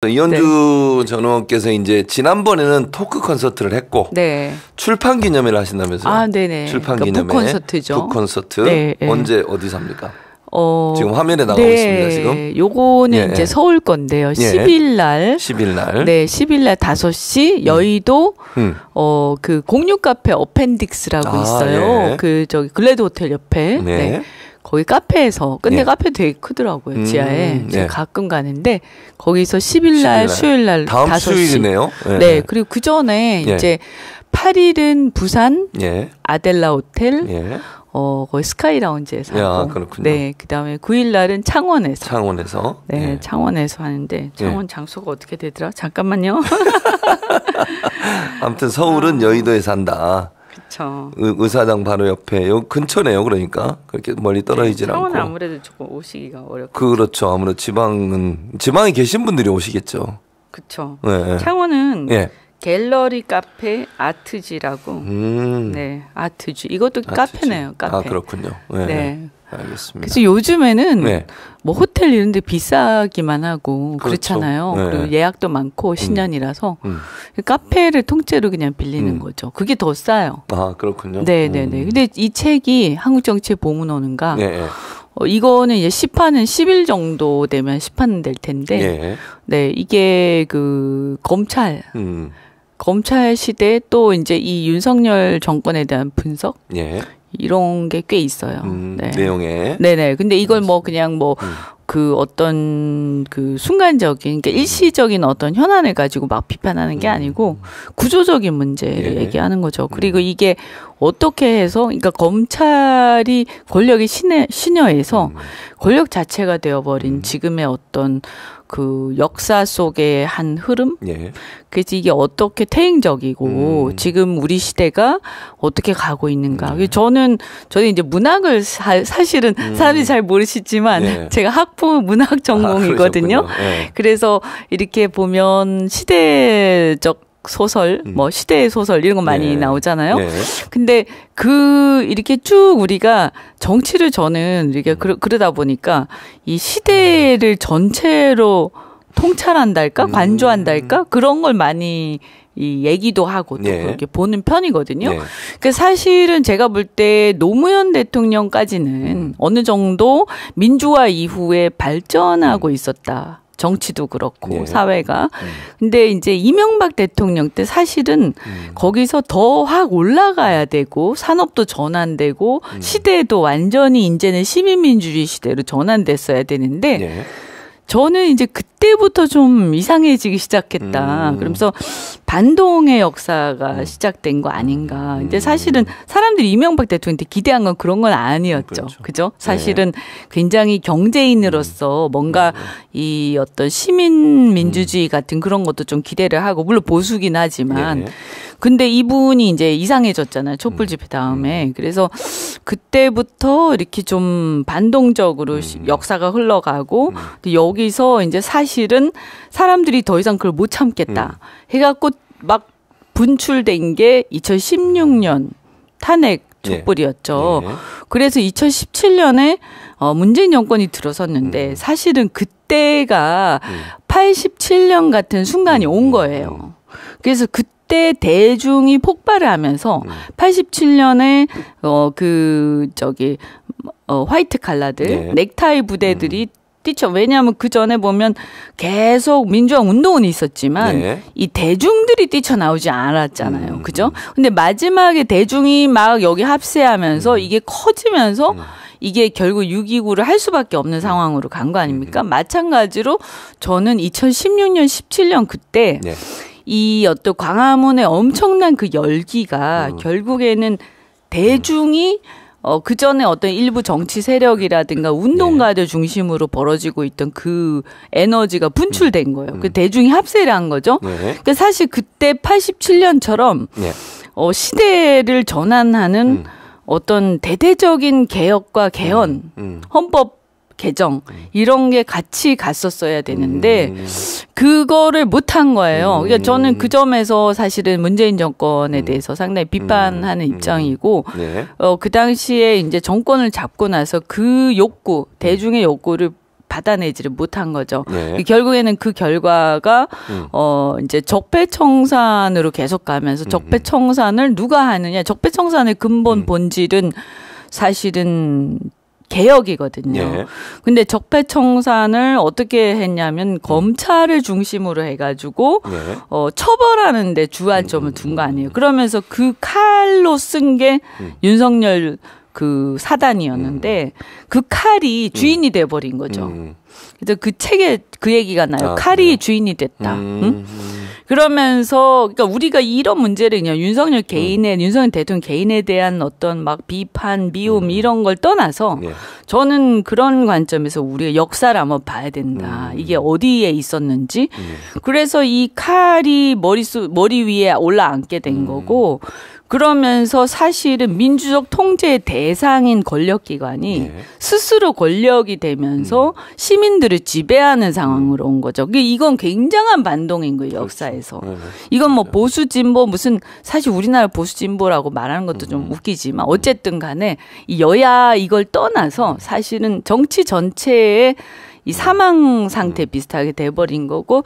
이현주 전 의원께서 이제 지난번에는 토크 콘서트를 했고 네. 출판 기념회를 하신다면서요? 아, 네네. 출판 그러니까 기념회. 북콘서트죠. 북콘서트. 네, 네. 언제 어디서 합니까? 지금 화면에 나가고 네. 있습니다. 지금. 요거는 예, 이제 예. 서울 건데요. 10일 날. 10일 날. 네, 10일 날 5시 여의도 그 공유 카페 어펜딕스라고 있어요. 예. 그 저기 글래드 호텔 옆에. 네. 네. 거기 카페에서 근데 예. 카페 되게 크더라고요. 지하에. 제가 예. 가끔 가는데 거기서 10일 날 수요일 날 다음 5시. 수요일이네요. 예. 네. 그리고 그 전에 예. 이제 8일은 부산 예. 아델라 호텔 예. 거기 스카이 라운지에서 야, 하고. 그렇군요. 네. 그다음에 9일 날은 창원에서. 창원에서. 네, 예. 창원에서 하는데 창원 장소가 어떻게 되더라? 잠깐만요. 아무튼 서울은 여의도에서 한다. 그렇죠. 의사당 바로 옆에 요 근처네요. 그러니까 그렇게 멀리 떨어지질 않고. 창원은 아무래도 조금 오시기가 어렵고. 그렇죠. 아무래도 지방에 계신 분들이 오시겠죠. 그렇죠. 네. 창원은 예. 갤러리 카페 아트지라고. 네, 아트지. 이것도 카페네요. 카페. 아, 그렇군요. 네. 네. 알겠습니다. 그래서 요즘에는 네. 뭐 호텔 이런 데 비싸기만 하고 그렇죠. 그렇잖아요. 네. 그리고 예약도 많고 신년이라서 카페를 통째로 그냥 빌리는 거죠. 그게 더 싸요. 아, 그렇군요. 네네네. 근데 이 책이 한국정치의 보문호는가 네. 이거는 이제 시판은 10일 정도 되면 시판 될 텐데 예. 네, 이게 그 검찰 시대 또 이제 이 윤석열 정권에 대한 분석 예. 이런 게 꽤 있어요. 네. 내용에. 네네. 근데 이걸 뭐 그냥 뭐 그 어떤 그 순간적인, 그러니까 일시적인 어떤 현안을 가지고 막 비판하는 게 아니고 구조적인 문제를 예. 얘기하는 거죠. 그리고 이게 어떻게 해서, 그러니까 검찰이 권력의 신여에서 권력 자체가 되어버린 지금의 어떤 그 역사 속의 한 흐름? 예. 그래서 이게 어떻게 퇴행적이고 지금 우리 시대가 어떻게 가고 있는가. 저는 이제 문학을 사실은 사람들이 잘 모르시지만 예. 제가 학부 문학 전공이거든요. 예. 그래서 이렇게 보면 시대적 소설, 뭐 시대의 소설 이런 거 많이 예. 나오잖아요. 예. 근데 이렇게 쭉 우리가 정치를 저는 이렇게 그러다 보니까 이 시대를 전체로 통찰한달까? 관조한달까? 그런 걸 많이 이 얘기도 하고 또 예. 그렇게 보는 편이거든요. 예. 그러니까 사실은 제가 볼 때 노무현 대통령까지는 어느 정도 민주화 이후에 발전하고 있었다. 정치도 그렇고 예. 사회가. 근데 이제 이명박 대통령 때 사실은 거기서 더 확 올라가야 되고 산업도 전환되고 시대도 완전히 이제는 시민민주주의 시대로 전환됐어야 되는데 예. 저는 이제 그때부터 좀 이상해지기 시작했다. 그러면서 반동의 역사가 시작된 거 아닌가. 근데 사실은 사람들이 이명박 대통령한테 기대한 건 그런 건 아니었죠. 그렇죠. 그죠? 사실은 굉장히 경제인으로서 뭔가 이 어떤 시민 민주주의 같은 그런 것도 좀 기대를 하고, 물론 보수긴 하지만. 예. 근데 이분이 이제 이상해졌잖아요. 촛불 집회 다음에. 그래서 그때부터 이렇게 좀 반동적으로 역사가 흘러가고, 근데 여기서 이제 사실은 사람들이 더 이상 그걸 못 참겠다 해갖고 막 분출된 게 2016년 탄핵 촛불이었죠. 예. 그래서 2017년에 문재인 정권이 들어섰는데 사실은 그때가 87년 같은 순간이 온 거예요. 그래서 그때 대중이 폭발을 하면서 87년에 화이트 칼라들 네. 넥타이 부대들이 뛰쳐. 왜냐하면 그 전에 보면 계속 민주화 운동은 있었지만 네. 이 대중들이 뛰쳐나오지 않았잖아요. 그죠? 근데 마지막에 대중이 막 여기 합세하면서 이게 커지면서 이게 결국 6.29를 할 수밖에 없는 상황으로 간 거 아닙니까? 마찬가지로 저는 2016년, 17년 그때 네. 이 어떤 광화문의 엄청난 그 열기가 결국에는 대중이 그 전에 어떤 일부 정치 세력이라든가 운동가들 중심으로 벌어지고 있던 그 에너지가 분출된 거예요. 그 대중이 합세를 한 거죠. 네. 그러니까 사실 그때 87년처럼 네. 시대를 전환하는 어떤 대대적인 개혁과 개헌, 헌법 개정 이런 게 같이 갔었어야 되는데 그거를 못한 거예요. 그러니까 저는 그 점에서 사실은 문재인 정권에 대해서 상당히 비판하는 입장이고 네. 그 당시에 이제 정권을 잡고 나서 그 욕구, 대중의 욕구를 받아내지를 못한 거죠. 네. 결국에는 그 결과가 이제 적폐청산으로 계속 가면서 적폐청산을 누가 하느냐. 적폐청산의 근본 본질은 사실은 개혁이거든요. 예. 근데 적폐청산을 어떻게 했냐면 검찰을 중심으로 해가지고 예. 처벌하는 데 주안점을 둔 거 아니에요. 그러면서 그 칼로 쓴 게 윤석열 그 사단이었는데 그 칼이 주인이 돼버린 거죠. 그래서 그 책에 그 얘기가 나요. 칼이 그래요? 주인이 됐다. 응? 그러면서 그러니까 우리가 이런 문제를 그냥 윤석열 대통령 개인에 대한 어떤 막 비판, 미움 이런 걸 떠나서 예. 저는 그런 관점에서 우리가 역사를 한번 봐야 된다. 이게 어디에 있었는지. 그래서 이 칼이 머리 위에 올라앉게 된 거고 그러면서 사실은 민주적 통제의 대상인 권력기관이 예. 스스로 권력이 되면서 시민들을 지배하는 상황으로 온 거죠. 이건 굉장한 반동인 거예요, 역사에서. 이건 뭐 보수 진보 무슨 사실 우리나라 보수 진보라고 말하는 것도 좀 웃기지만 어쨌든 간에 이 여야 이걸 떠나서 사실은 정치 전체에 이 사망 상태 비슷하게 돼버린 거고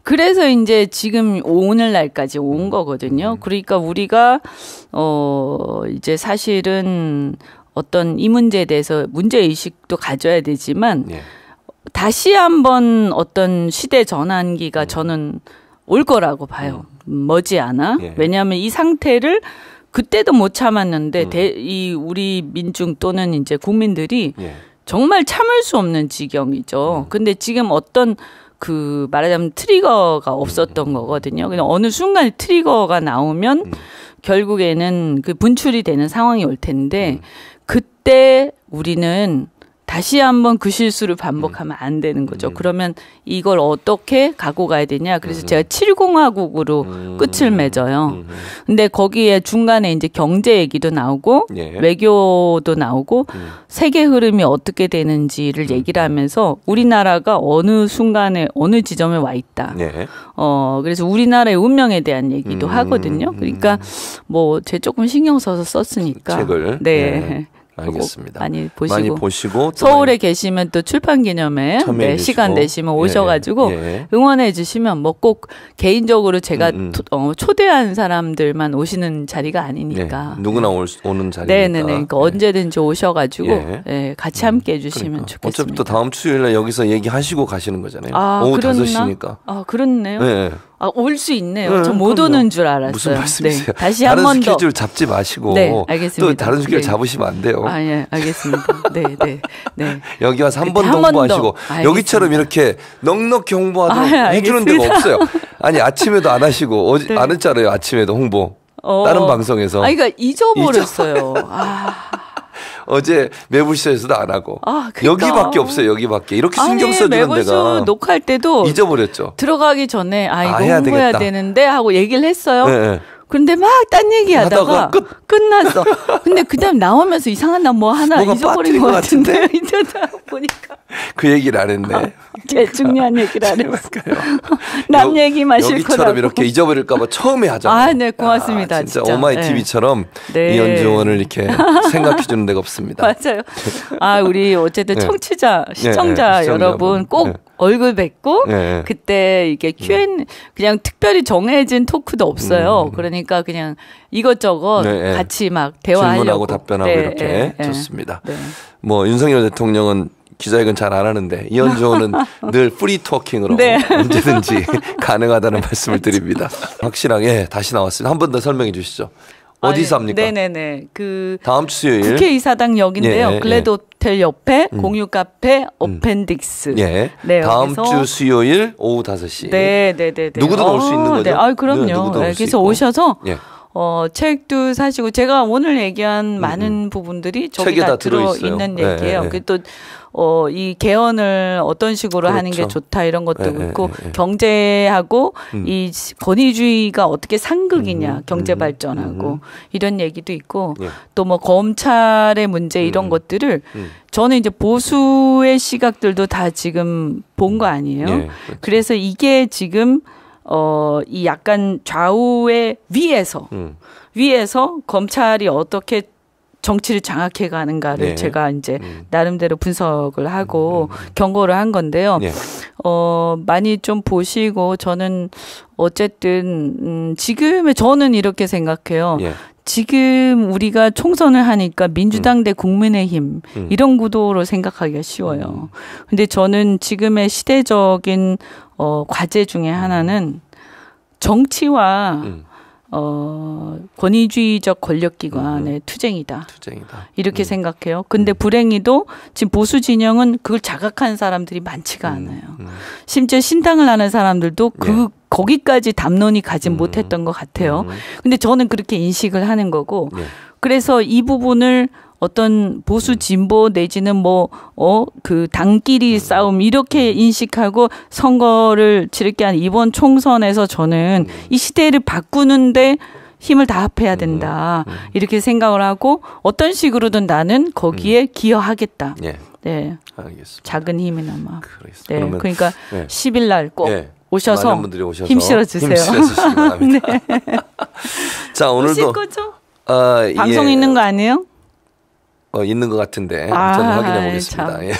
그래서 이제 지금 오늘날까지 온 거거든요. 그러니까 우리가 이제 사실은 어떤 이 문제에 대해서 문제의식도 가져야 되지만 예. 다시 한번 어떤 시대 전환기가 저는 올 거라고 봐요. 머지않아. 예. 왜냐하면 이 상태를 그때도 못 참았는데 이 우리 민중 또는 이제 국민들이 예. 정말 참을 수 없는 지경이죠. 근데 지금 어떤 그 말하자면 트리거가 없었던 거거든요. 그냥 어느 순간에 트리거가 나오면 결국에는 그 분출이 되는 상황이 올 텐데 그때 우리는 다시 한번 그 실수를 반복하면 안 되는 거죠. 그러면 이걸 어떻게 가고 가야 되냐. 그래서 제가 7공화국으로 끝을 맺어요. 근데 거기에 중간에 이제 경제 얘기도 나오고 예. 외교도 나오고 세계 흐름이 어떻게 되는지를 얘기를 하면서 우리나라가 어느 순간에 어느 지점에 와 있다. 예. 그래서 우리나라의 운명에 대한 얘기도 하거든요. 그러니까 뭐 제 조금 신경 써서 썼으니까. 책을. 네. 예. 알겠습니다. 많이 많이 보시고 보시고 서울에 계시면 또 출판 기념회 참여해 주시고. 시간 되시면 오셔가지고 예. 응원해 주시면 뭐 꼭 개인적으로 제가 초대한 사람들만 오시는 자리가 아니니까. 네. 누구나 오는 자리니까. 네네네. 그러니까 예. 언제든지 오셔가지고 예. 예, 같이 함께 해주시면 그러니까. 좋겠습니다. 어차피 또 다음 수요일날 여기서 얘기하시고 가시는 거잖아요. 오후 그렇나? 5시니까. 아, 그렇네요. 네. 올 수 있네요. 네, 전 못 그럼요. 오는 줄 알았어요. 무슨 말씀이세요? 네, 다시 다른 한 번 더. 스케줄 잡지 마시고 네, 알겠습니다. 또 다른 스케줄 네. 잡으시면 안 돼요. 아, 예, 알겠습니다. 네, 네, 네. 여기 와서 한 번 한 더 번 더. 홍보하시고 알겠습니다. 여기처럼 이렇게 넉넉히 홍보하도록 아, 해주는 알겠습니다. 데가 없어요. 아니 아침에도 안 하시고 네. 안 했잖아요. 아침에도 홍보. 다른 방송에서. 그러니까 잊어버렸어요. 어제 매부쇼에서도 안 하고. 그러니까. 여기밖에 없어요. 여기밖에. 이렇게 신경 써주는 매부쇼 데가. 녹화할 때도 잊어버렸죠. 들어가기 전에 이거 해야 홍보해야 되겠다. 되는데 하고 얘기를 했어요. 네. 근데 막 딴 얘기하다가 하다가 끝났어. 근데 그다음 나오면서 이상한 나 뭐 하나 뭐가 잊어버린 빠뜨린 것 것 같은데 같은데? 이러다 보니까 그 얘기를 안 했네. 제일 중요한 얘기를 안 했어. 남 얘기만 싫거라고. 여기처럼 이렇게 잊어버릴까봐 처음에 하잖아요. 네, 고맙습니다. 진짜 진짜. 오마이 네. TV처럼 네. 이현주 의원을 이렇게 생각해 주는 데가 없습니다. 맞아요. 우리 어쨌든 네. 청취자, 네, 시청자 네, 여러분 시청자분. 꼭 네. 얼굴 뵙고 네. 그때 이게 Q&A 그냥 특별히 정해진 토크도 없어요. 그러니까 그냥 이것저것 네, 네. 같이 막 대화하려고. 질문하고 답변하고 네, 이렇게 네, 네. 좋습니다. 네. 뭐 윤석열 대통령은 기자회견 잘 안 하는데 이현주 의원은 늘 프리 토킹으로 네. 언제든지 가능하다는 말씀을 드립니다. 확실하게 다시 나왔습니다. 한 번 더 설명해 주시죠. 어디서 합니까? 네네네. 다음 주 수요일. 국회의사당역인데요. 예, 글래드 호텔 옆에 공유 카페 어펜딕스. 예. 네, 다음 여기서 주 수요일 오후 5시. 네네네. 누구든 올 수 있는 거죠? 네. 그럼요. 네, 누구든 올수 그래서 있고. 오셔서 예. 책도 사시고 제가 오늘 얘기한 많은 부분들이 저기 책에 다 다 들어 들어있어요. 있는 네, 얘기예요. 네. 그 또 이 개헌을 어떤 식으로 하는 게 그렇죠. 좋다 이런 것도 네, 있고 네, 네. 경제하고 이 권위주의가 어떻게 상극이냐 경제 발전하고 이런 얘기도 있고 예. 또 뭐 검찰의 문제 이런 것들을 저는 이제 보수의 시각들도 다 지금 본 거 아니에요. 예, 그렇죠. 그래서 이게 지금 이 약간 좌우의 위에서 검찰이 어떻게 정치를 장악해 가는가를 네. 제가 이제 나름대로 분석을 하고 경고를 한 건데요. 네. 많이 좀 보시고 저는 어쨌든 지금의 저는 이렇게 생각해요. 예. 지금 우리가 총선을 하니까 민주당 대 국민의힘 이런 구도로 생각하기가 쉬워요. 근데 저는 지금의 시대적인 과제 중에 하나는 정치와 권위주의적 권력기관의 투쟁이다. 이렇게 생각해요. 근데 불행히도 지금 보수 진영은 그걸 자각한 사람들이 많지가 않아요. 심지어 신당을 하는 사람들도 거기까지 담론이 가진 못했던 것 같아요. 근데 저는 그렇게 인식을 하는 거고 그래서 이 부분을 어떤 보수 진보 내지는 그 당끼리 싸움 이렇게 인식하고 선거를 치르게 한 이번 총선에서 저는 이 시대를 바꾸는데 힘을 다 합해야 된다. 이렇게 생각을 하고 어떤 식으로든 나는 거기에 기여하겠다. 네. 알겠습니다. 작은 힘이나마. 네. 그러면, 그러니까 네. 10일 날 꼭 오셔서 많은 분들이 오셔서 힘 실어주세요. 힘실어주시기 바랍니다. 네. 자, 오늘도 거죠? 예. 방송 있는 거 아니에요? 있는 것 같은데 저는 확인해 보겠습니다. 네.